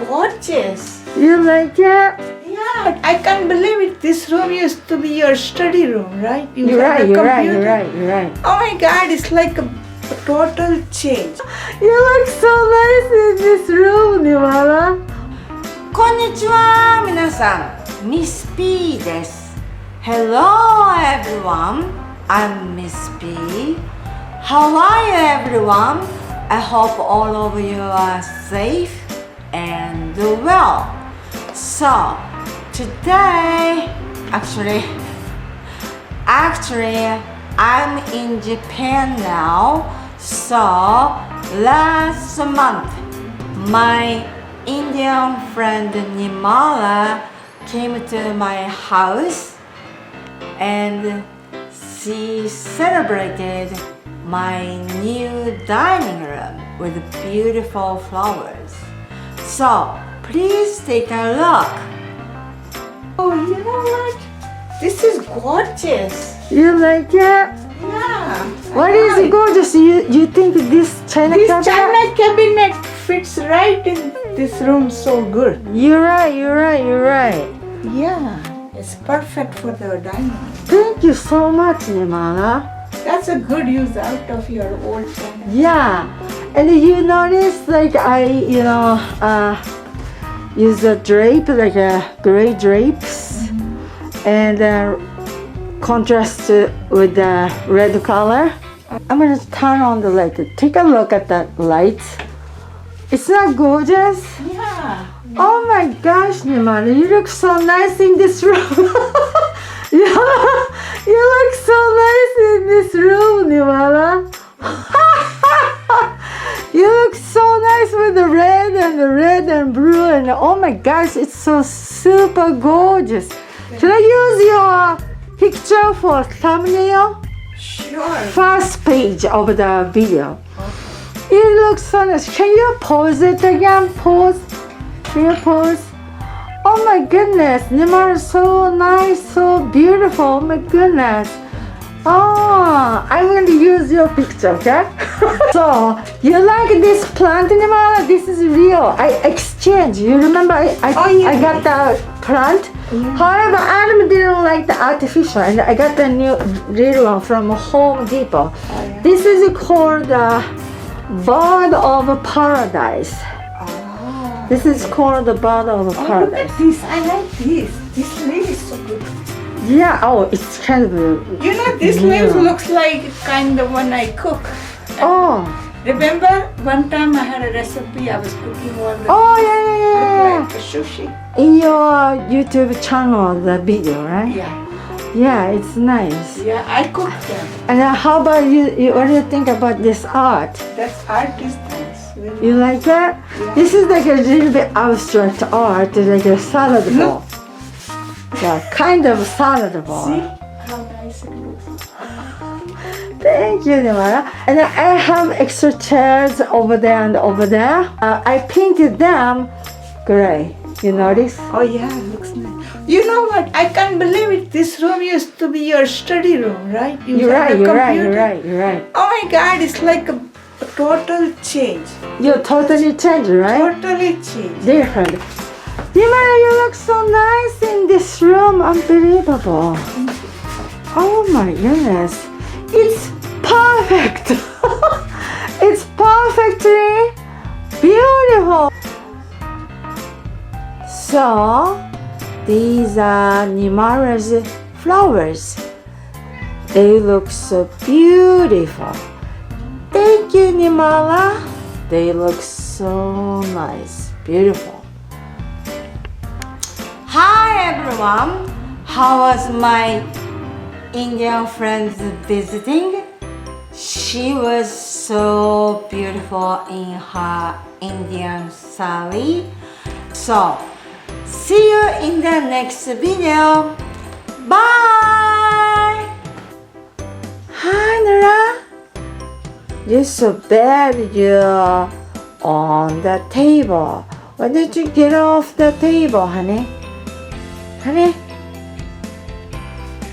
gorgeous. You like it? Yeah, I can't believe it. This room used to be your study room, right? You're right. Oh my God, it's like a total change. You look so nice in this room, Nirmala. こんにちは、皆さん。Ms.P です。Hello, everyone. I'm Ms.P. How are you, everyone? I hope all of you are safe and well. So, today, actually, I'm in Japan now. So, last month, my Indian friend Nirmala came to my house and she celebrated my new dining room with beautiful flowers. So, please take a look. Oh, you know what? This is gorgeous. You like it? Yeah. What is gorgeous? You think this China cabinet? China cabinet fits right in this room so good. You're right. Yeah, it's perfect for the dining. Thank you so much, Nirmala. That's a good use out of your old China. Yeah, and you notice like I, use a drape like gray drapes, and contrast with the red color. I'm gonna turn on the light. Take a look at that light. It's not gorgeous? Yeah. Oh my gosh, Nirmala, you look so nice in this room. You look so nice in this room, Nirmala. You look so nice with the red and blue, and oh my gosh, it's so super gorgeous. Can I use your picture for thumbnail? Sure. First page of the video. It looks so nice. Can you pause it again? Pause. Can you pause? Oh my goodness, Nirmala is so nice, so beautiful. Oh my goodness. Oh, I'm going to use your picture, okay? So, you like this plant, Nirmala? This is real. I exchanged. You remember I got the plant? Yeah. However, Adam didn't like the artificial, and I got the new real one from Home Depot. yeah. This is called Bird of Paradise. This is called the Bird of Look Paradise. at this. I like this. This leaf is so good. Yeah, oh, it's kind of You know, this leaf looks like kind of when I cook. Oh. Remember one time I had a recipe, I was cooking all the Oh, yeah. like the sushi. In your YouTube channel, the video, right? Yeah. Yeah, it's nice. Yeah, I cooked them. And how about you? What do you think about this art? That's art is nice. Really. You like that? Yeah. This is like a little bit abstract art, like a salad ball. Yeah, kind of salad ball. See how nice it looks. Thank you, Nirmala. And I have extra chairs over there and over there. I painted them gray. You notice? Oh yeah, it looks nice. You know what? I can't believe it. This room used to be your study room, right? You're right. Oh my God, it's like a total change. You're totally changed, right? Totally changed. Different. Nirmala, you look so nice in this room. Unbelievable. Oh my goodness. It's perfect. It's perfectly beautiful. So, these are Nirmala's flowers. They look so beautiful. Thank you, Nirmala. They look so nice, beautiful. Hi everyone. How was my Indian friend visiting? She was so beautiful in her Indian sari. So, see you in the next video. Bye! Hi, Nara. You're so bad. You're on the table. Why did you get off the table, honey? Honey?